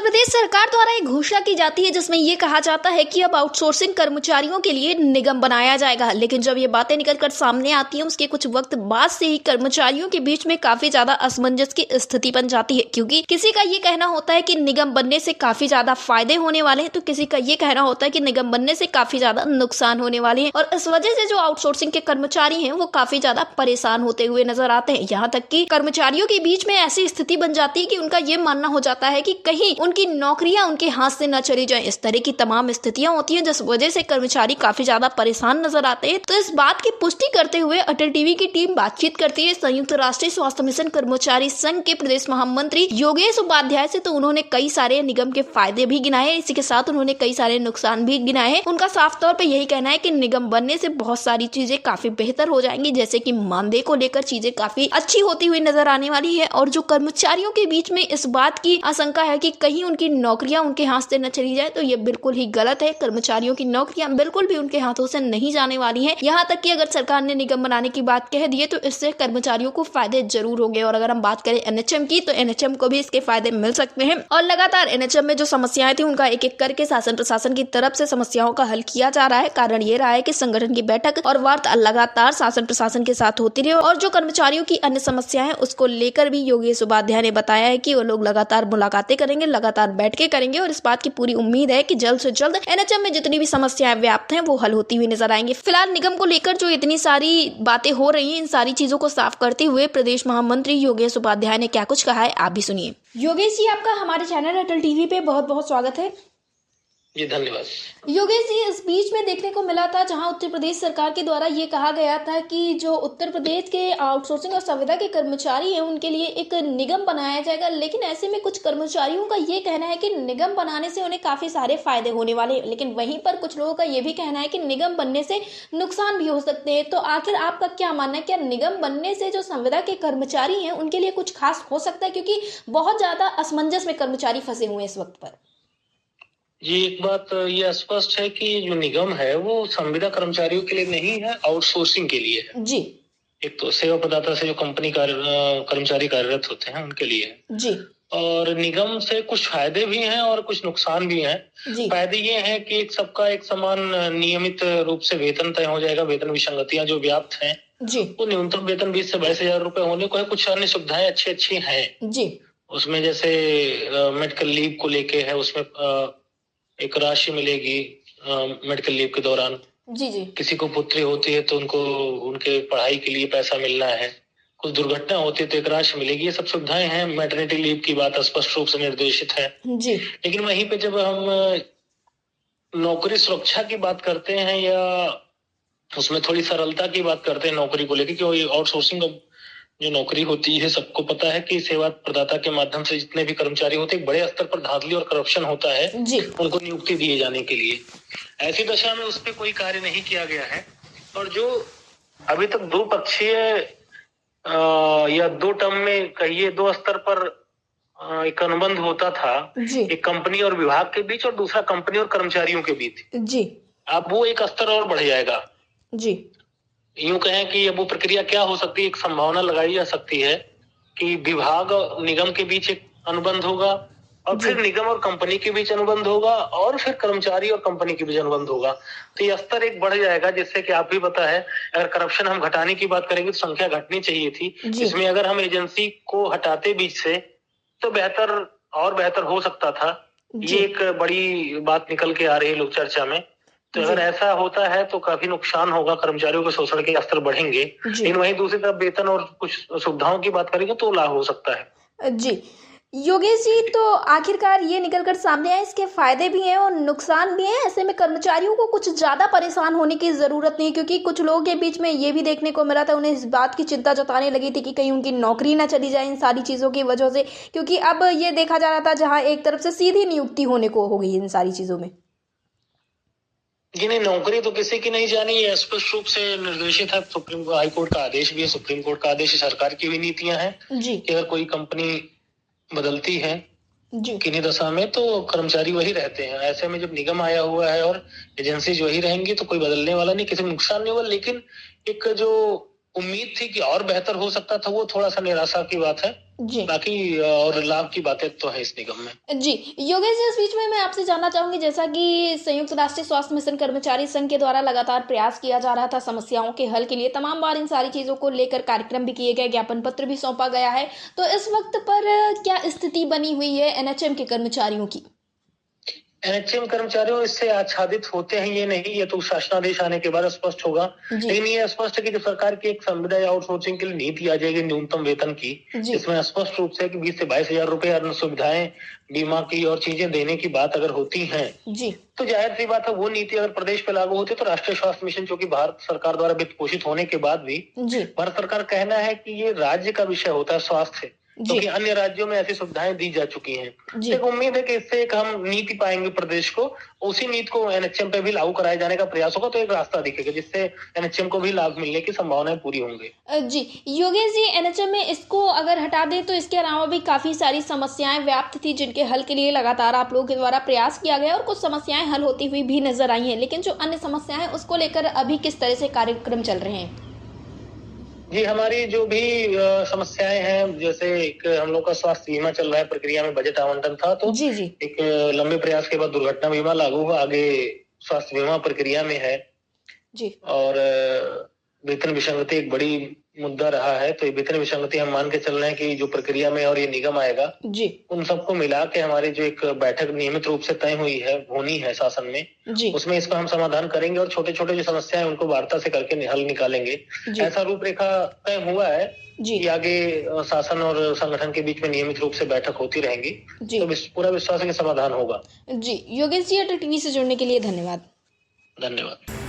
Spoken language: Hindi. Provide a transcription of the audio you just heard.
उत्तर प्रदेश सरकार द्वारा एक घोषणा की जाती है जिसमें ये कहा जाता है कि अब आउटसोर्सिंग कर्मचारियों के लिए निगम बनाया जाएगा। लेकिन जब ये बातें निकलकर सामने आती हैं उसके कुछ वक्त बाद से ही कर्मचारियों के बीच में काफी ज्यादा असमंजस की स्थिति बन जाती है, क्योंकि किसी का ये कहना होता है कि निगम बनने से काफी ज्यादा फायदे होने वाले हैं, तो किसी का ये कहना होता है कि निगम बनने से काफी ज्यादा नुकसान होने वाले हैं। और इस वजह से जो आउटसोर्सिंग के कर्मचारी हैं वो काफी ज्यादा परेशान होते हुए नजर आते हैं। यहाँ तक कि कर्मचारियों के बीच में ऐसी स्थिति बन जाती है कि उनका ये मानना हो जाता है कि कहीं उनकी नौकरियां उनके हाथ से न चली जाएं। इस तरह की तमाम स्थितियां होती हैं जिस वजह से कर्मचारी काफी ज्यादा परेशान नजर आते हैं। तो इस बात की पुष्टि करते हुए अटल टीवी की टीम बातचीत करती है संयुक्त राष्ट्रीय स्वास्थ्य मिशन कर्मचारी संघ के प्रदेश महामंत्री योगेश उपाध्याय से। तो उन्होंने कई सारे निगम के फायदे भी गिनाए, इसी के साथ उन्होंने कई सारे नुकसान भी गिनाए हैं। उनका साफ तौर पर यही कहना है कि निगम बनने से बहुत सारी चीजें काफी बेहतर हो जाएंगी, जैसे कि मानदेय को लेकर चीजें काफी अच्छी होती हुई नजर आने वाली है। और जो कर्मचारियों के बीच में इस बात की आशंका है कि कहीं उनकी नौकरियां उनके हाथ से न चली जाए, तो ये बिल्कुल ही गलत है। कर्मचारियों की नौकरियां बिल्कुल भी उनके हाथों से नहीं जाने वाली हैं। यहाँ तक कि अगर सरकार ने निगम बनाने की बात कह दी है तो इससे कर्मचारियों को फायदे जरूर होंगे। और अगर हम बात करें एनएचएम की, तो एनएचएम को भी इसके फायदे मिल सकते हैं। और लगातार एनएचएम में जो समस्याएं थी उनका एक एक करके शासन प्रशासन की तरफ से समस्याओं का हल किया जा रहा है। कारण ये रहा है कि संगठन की बैठक और वार्ता लगातार शासन प्रशासन के साथ होती रही। और जो कर्मचारियों की अन्य समस्याएं उसको लेकर भी योगेश उपाध्याय ने बताया है कि वो लोग लगातार मुलाकातें करेंगे, लगातार बैठ के करेंगे। और इस बात की पूरी उम्मीद है कि जल्द से जल्द एनएचएम में जितनी भी समस्याएं व्याप्त हैं वो हल होती हुई नजर आएंगी। फिलहाल निगम को लेकर जो इतनी सारी बातें हो रही हैं, इन सारी चीजों को साफ करते हुए प्रदेश महामंत्री योगेश उपाध्याय ने क्या कुछ कहा है, आप भी सुनिए। योगेश जी, आपका हमारे चैनल अटल टीवी पे बहुत बहुत स्वागत है। जी धन्यवाद। योगेश जी, इस बीच में देखने को मिला था जहां उत्तर प्रदेश सरकार के द्वारा ये कहा गया था कि जो उत्तर प्रदेश के आउटसोर्सिंग और संविदा के कर्मचारी हैं उनके लिए एक निगम बनाया जाएगा। लेकिन ऐसे में कुछ कर्मचारियों का ये कहना है कि निगम बनाने से उन्हें काफी सारे फायदे होने वाले हैं, लेकिन वहीं पर कुछ लोगों का ये भी कहना है कि निगम बनने से नुकसान भी हो सकते हैं। तो आखिर आपका क्या मानना है, क्या निगम बनने से जो संविदा के कर्मचारी हैं उनके लिए कुछ खास हो सकता है, क्योंकि बहुत ज्यादा असमंजस में कर्मचारी फंसे हुए हैं इस वक्त पर? जी, एक बात ये स्पष्ट है कि जो निगम है वो संविदा कर्मचारियों के लिए नहीं है, आउटसोर्सिंग के लिए है। जी। एक तो सेवा प्रदाता से जो कंपनी कर्मचारी कार्यरत होते हैं उनके लिए है। जी। और निगम से कुछ फायदे भी हैं और कुछ नुकसान भी हैं। फायदे ये हैं कि एक सबका एक समान नियमित रूप से वेतन तय हो जाएगा। वेतन विसंगतियां जो व्याप्त हैं जी, वो न्यूनतम वेतन 20 से 22,000 रुपए होने को है। कुछ अन्य सुविधाएं अच्छी अच्छी हैं जी, उसमें, जैसे मेडिकल लीव को लेके है, उसमें एक राशि मिलेगी मेडिकल लीव के दौरान। जी, जी, किसी को पुत्री होती है तो उनको उनके पढ़ाई के लिए पैसा मिलना है। कुछ दुर्घटना होती है तो एक राशि मिलेगी। ये सब सुविधाएं हैं। मैटरनिटी लीव की बात स्पष्ट रूप से निर्देशित है। जी। लेकिन वहीं पे जब हम नौकरी सुरक्षा की बात करते हैं या उसमें थोड़ी सरलता की बात करते हैं नौकरी को लेकर, क्योंकि आउटसोर्सिंग जो नौकरी होती है सबको पता है कि सेवा प्रदाता के माध्यम से जितने भी कर्मचारी होते हैं बड़े स्तर पर धांधली और करप्शन होता है उनको नियुक्ति दिए जाने के लिए। ऐसी दशा में उस पर कोई कार्य नहीं किया गया है। और जो अभी तक दो पक्षीय या दो टर्म में कहिए दो स्तर पर एक अनुबंध होता था, एक कंपनी और विभाग के बीच और दूसरा कंपनी और कर्मचारियों के बीच जी, अब वो एक स्तर और बढ़ जाएगा जी। यूं कहें कि अब वो प्रक्रिया क्या हो सकती है, एक संभावना लगाई जा सकती है कि विभाग और निगम के बीच एक अनुबंध होगा और फिर निगम और कंपनी के बीच अनुबंध होगा और फिर कर्मचारी और कंपनी के बीच अनुबंध होगा। तो ये स्तर एक बढ़ जाएगा, जिससे कि आप भी पता है अगर करप्शन हम घटाने की बात करेंगे तो संख्या घटनी चाहिए थी। इसमें अगर हम एजेंसी को हटाते बीच से तो बेहतर और बेहतर हो सकता था। ये एक बड़ी बात निकल के आ रही है लोक चर्चा में। तो अगर ऐसा होता है तो काफी नुकसान होगा, कर्मचारियों के शोषण के स्तर बढ़ेंगे। लेकिन वहीं दूसरी तरफ वेतन और कुछ सुविधाओं की बात करेंगे तो लाभ हो सकता है जी। योगेश जी, तो आखिरकार ये निकलकर सामने आए इसके फायदे भी हैं और नुकसान भी हैं। ऐसे में कर्मचारियों को कुछ ज्यादा परेशान होने की जरूरत नहीं, क्योंकि कुछ लोगों के बीच में ये भी देखने को मिला था, उन्हें इस बात की चिंता जताने लगी थी कि कहीं उनकी नौकरी ना चली जाए इन सारी चीजों की वजह से, क्योंकि अब ये देखा जा रहा था जहाँ एक तरफ से सीधी नियुक्ति होने को हो गई इन सारी चीजों में। जी नहीं, नौकरी तो किसी की नहीं जानी, ये स्पष्ट रूप से निर्देशित है। सुप्रीम हाई कोर्ट का आदेश भी है, सुप्रीम कोर्ट का आदेश है, सरकार की भी नीतियां हैं जी कि अगर कोई कंपनी बदलती है किन्हीं दशा में तो कर्मचारी वही रहते हैं। ऐसे में जब निगम आया हुआ है और एजेंसी जो ही रहेंगी तो कोई बदलने वाला नहीं, किसी को नुकसान नहीं होगा। लेकिन एक जो उम्मीद थी कि और बेहतर हो सकता था वो थोड़ा सा निराशा की बात है जी बाकी और लाभ की बातें तो है इस निगम में। जी योगेश जी, इस बीच में मैं आपसे जानना चाहूंगी, जैसा कि संयुक्त राष्ट्र स्वास्थ्य मिशन कर्मचारी संघ के द्वारा लगातार प्रयास किया जा रहा था समस्याओं के हल के लिए, तमाम बार इन सारी चीजों को लेकर कार्यक्रम भी किए गए, ज्ञापन पत्र भी सौंपा गया है, तो इस वक्त पर क्या स्थिति बनी हुई है एनएचएम के कर्मचारियों की? एनएचएम कर्मचारियों इससे आच्छादित होते हैं ये नहीं, ये तो शासनादेश आने के बाद स्पष्ट होगा। जी लेकिन ये स्पष्ट है कि जब सरकार की एक संविदा आउटसोर्सिंग के लिए नीति आ जाएगी न्यूनतम वेतन की, जी इसमें स्पष्ट रूप से कि 20 से 22 हजार रुपए अन्य सुविधाएं, बीमा की और चीजें देने की बात अगर होती है, जी तो जाहिर सी बात है वो नीति अगर प्रदेश पे लागू होती है तो राष्ट्रीय स्वास्थ्य मिशन, जो कि भारत सरकार द्वारा वित्त पोषित होने के बाद भी जी भारत सरकार का कहना है कि ये राज्य का विषय होता है स्वास्थ्य, क्योंकि अन्य राज्यों में ऐसी सुविधाएं दी जा चुकी हैं। जी एक उम्मीद है कि इससे एक हम नीति पाएंगे प्रदेश को, उसी नीति को एनएचएम पे भी लागू कराए जाने का प्रयास होगा, तो एक रास्ता दिखेगा जिससे एनएचएम को भी लाभ मिलने की संभावनाएं पूरी होंगी। जी योगेश जी, एनएचएम में इसको अगर हटा दें तो इसके अलावा भी काफी सारी समस्याएं व्याप्त थी, जिनके हल के लिए लगातार आप लोगों के द्वारा प्रयास किया गया और कुछ समस्याएं हल होती हुई भी नजर आई हैं, लेकिन जो अन्य समस्याएं हैं उसको लेकर अभी किस तरह से कार्यक्रम चल रहे हैं? जी, हमारी जो भी समस्याएं हैं, जैसे एक हम लोग का स्वास्थ्य बीमा चल रहा है, प्रक्रिया में बजट आवंटन था, तो जी जी एक लंबे प्रयास के बाद दुर्घटना बीमा लागू हुआ, आगे स्वास्थ्य बीमा प्रक्रिया में है। जी और वेतन विसंगति एक बड़ी मुद्दा रहा है, तो ये वेतन विसंगति हम मान के चल रहे हैं कि जो प्रक्रिया में और ये निगम आएगा, जी उन सबको मिला के हमारी जो एक बैठक नियमित रूप से तय हुई है, होनी है शासन में, जी उसमें इसका हम समाधान करेंगे और छोटे छोटे जो समस्याएं उनको वार्ता से करके हल निकालेंगे। जी ऐसा रूपरेखा तय हुआ है जी कि आगे शासन और संगठन के बीच में नियमित रूप से बैठक होती रहेंगी, जी तो पूरा विश्वास है कि समाधान होगा। जी योगेश जी, अटल टीवी से जुड़ने के लिए धन्यवाद। धन्यवाद।